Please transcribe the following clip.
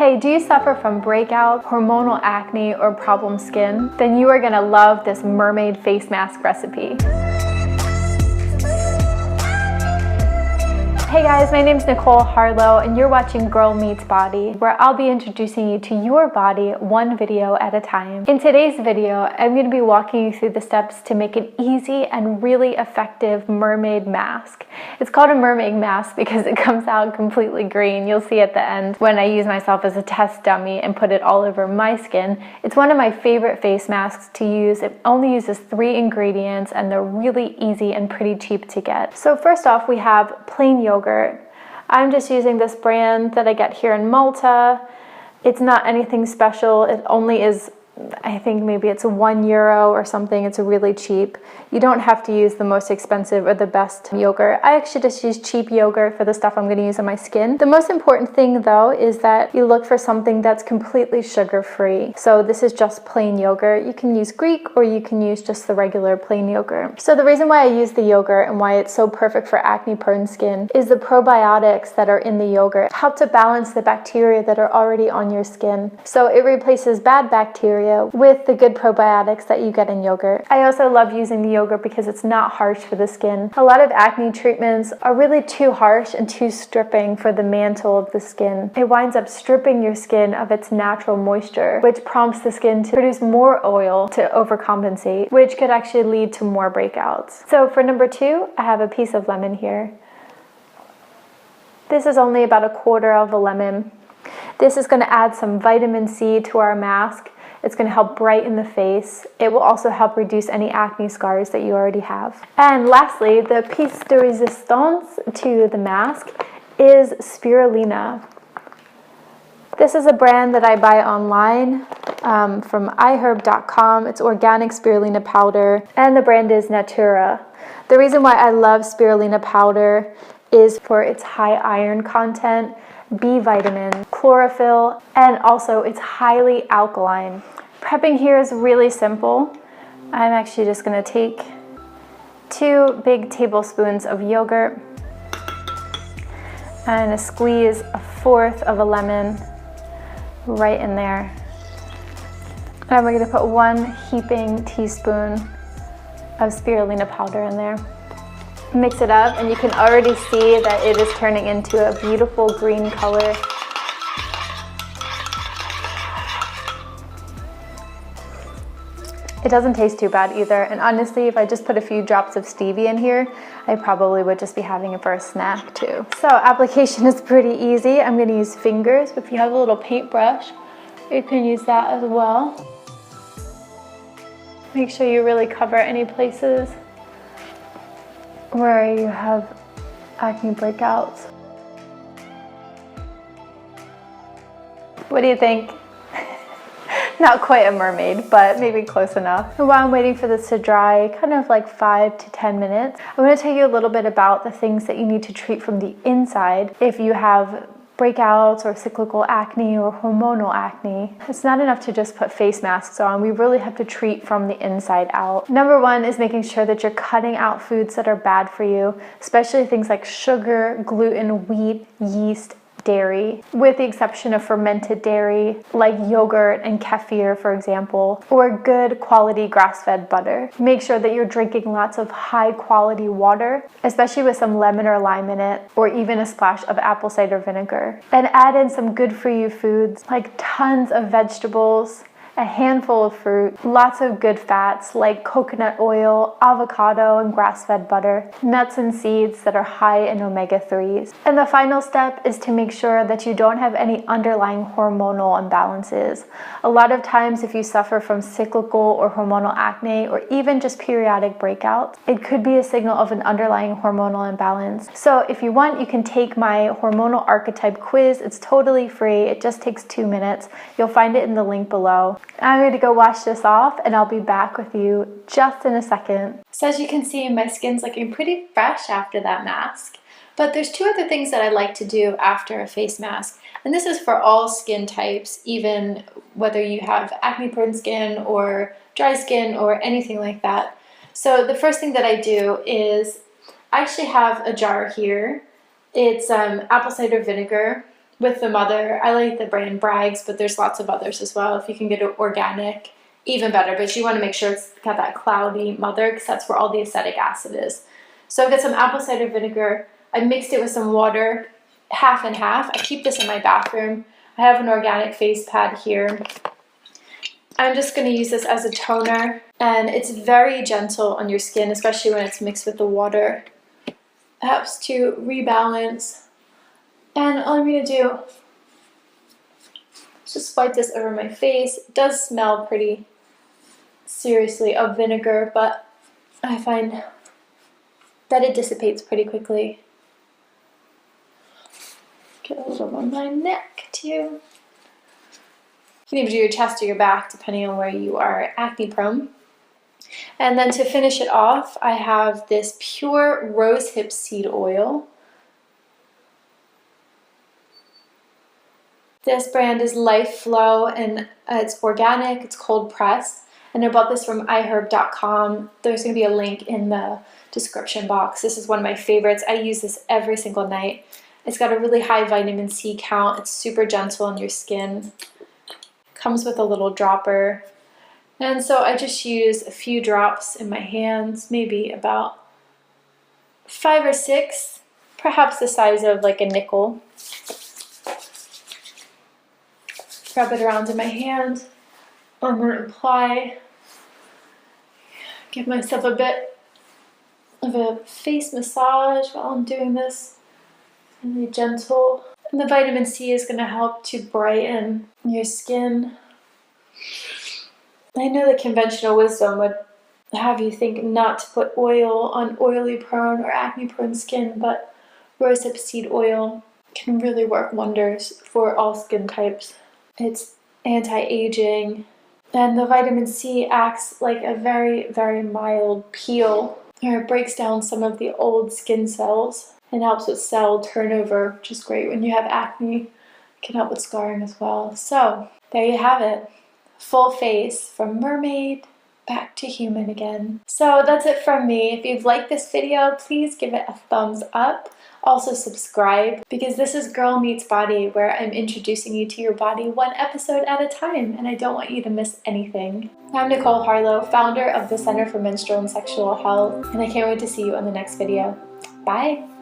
Hey, do you suffer from breakouts, hormonal acne, or problem skin? Then you are gonna love this mermaid face mask recipe. Hey guys, my name is Nicole Harlow and you're watching Girl Meets Body, where I'll be introducing you to your body one video at a time. In today's video, I'm going to be walking you through the steps to make an easy and really effective mermaid mask. It's called a mermaid mask because it comes out completely green. You'll see at the end when I use myself as a test dummy and put it all over my skin. It's one of my favorite face masks to use. It only uses 3 ingredients and they're really easy and pretty cheap to get. So first off, we have plain yogurt. I'm just using this brand that I get here in Malta. It's not anything special. It only is, I think maybe it's €1 or something. It's really cheap. You don't have to use the most expensive or the best yogurt. I actually just use cheap yogurt for the stuff I'm going to use on my skin. The most important thing though is that you look for something that's completely sugar-free. So this is just plain yogurt. You can use Greek or you can use just the regular plain yogurt. So the reason why I use the yogurt and why it's so perfect for acne-prone skin is the probiotics that are in the yogurt help to balance the bacteria that are already on your skin. So it replaces bad bacteria with the good probiotics that you get in yogurt. I also love using the yogurt because it's not harsh for the skin. A lot of acne treatments are really too harsh and too stripping for the mantle of the skin. It winds up stripping your skin of its natural moisture, which prompts the skin to produce more oil to overcompensate, which could actually lead to more breakouts. So for number 2, I have a piece of lemon here. This is only about 1/4 of a lemon. This is going to add some vitamin C to our mask. It's going to help brighten the face. It will also help reduce any acne scars that you already have. And lastly, the piece de resistance to the mask is Spirulina. This is a brand that I buy online from iherb.com. It's organic spirulina powder and the brand is Natura. The reason why I love spirulina powder is for its high iron content, B vitamin, chlorophyll, and also it's highly alkaline. Prepping here is really simple. I'm actually just going to take 2 big tablespoons of yogurt and squeeze 1/4 of a lemon right in there. And we're going to put 1 heaping teaspoon of spirulina powder in there. Mix it up and you can already see that it is turning into a beautiful green color. It doesn't taste too bad either, and honestly if I just put a few drops of stevia in here, I probably would just be having it for a snack too. So application is pretty easy. I'm going to use fingers. If you have a little paintbrush, you can use that as well. Make sure you really cover any places where you have acne breakouts. What do you think? Not quite a mermaid, but maybe close enough. And while I'm waiting for this to dry, kind of like 5 to 10 minutes, I'm going to tell you a little bit about the things that you need to treat from the inside if you have breakouts or cyclical acne or hormonal acne. It's not enough to just put face masks on. We really have to treat from the inside out. Number 1 is making sure that you're cutting out foods that are bad for you, especially things like sugar, gluten, wheat, yeast, dairy, with the exception of fermented dairy like yogurt and kefir, for example, or good quality grass-fed butter. Make sure that you're drinking lots of high quality water, especially with some lemon or lime in it, or even a splash of apple cider vinegar. And add in some good for you foods like tons of vegetables, a handful of fruit, lots of good fats like coconut oil, avocado, and grass-fed butter, nuts and seeds that are high in omega-3s. And the final step is to make sure that you don't have any underlying hormonal imbalances. A lot of times if you suffer from cyclical or hormonal acne or even just periodic breakouts, it could be a signal of an underlying hormonal imbalance. So if you want, you can take my hormonal archetype quiz. It's totally free. It just takes 2 minutes. You'll find it in the link below. I'm going to go wash this off and I'll be back with you just in a second. So as you can see, my skin's looking pretty fresh after that mask. But there's 2 other things that I like to do after a face mask. And this is for all skin types, even whether you have acne-prone skin or dry skin or anything like that. So the first thing that I do is I actually have a jar here. It's apple cider vinegar, with the mother. I like the brand Braggs, but there's lots of others as well. If you can get it organic, even better, but you want to make sure it's got that cloudy mother because that's where all the acetic acid is. So I get some apple cider vinegar. I mixed it with some water, half and half. I keep this in my bathroom. I have an organic face pad here. I'm just going to use this as a toner, and it's very gentle on your skin, especially when it's mixed with the water. It helps to rebalance. And all I'm going to do is just wipe this over my face. It does smell pretty seriously of vinegar, but I find that it dissipates pretty quickly. Get a little on my neck too. You can even do your chest or your back depending on where you are acne prone. And then to finish it off, I have this pure rosehip seed oil. This brand is Life Flow, and it's organic, it's cold pressed. And I bought this from iherb.com. There's going to be a link in the description box. This is one of my favorites. I use this every single night. It's got a really high vitamin C count. It's super gentle on your skin. Comes with a little dropper. And so I just use a few drops in my hands, maybe about 5 or 6, perhaps the size of like a nickel. Rub it around in my hand. I'm going to apply, give myself a bit of a face massage while I'm doing this. Really gentle. And the vitamin C is going to help to brighten your skin. I know the conventional wisdom would have you think not to put oil on oily prone or acne prone skin, but rosehip seed oil can really work wonders for all skin types. It's anti-aging, and the vitamin C acts like a very, very mild peel, or it breaks down some of the old skin cells and helps with cell turnover, which is great when you have acne. It can help with scarring as well. So there you have it. Full face from mermaid back to human again. So that's it from me. If you've liked this video, please give it a thumbs up. Also subscribe, because this is Girl Meets Body, where I'm introducing you to your body one episode at a time, and I don't want you to miss anything. I'm Nicole Harlow, founder of the Center for Menstrual and Sexual Health, and I can't wait to see you on the next video. Bye!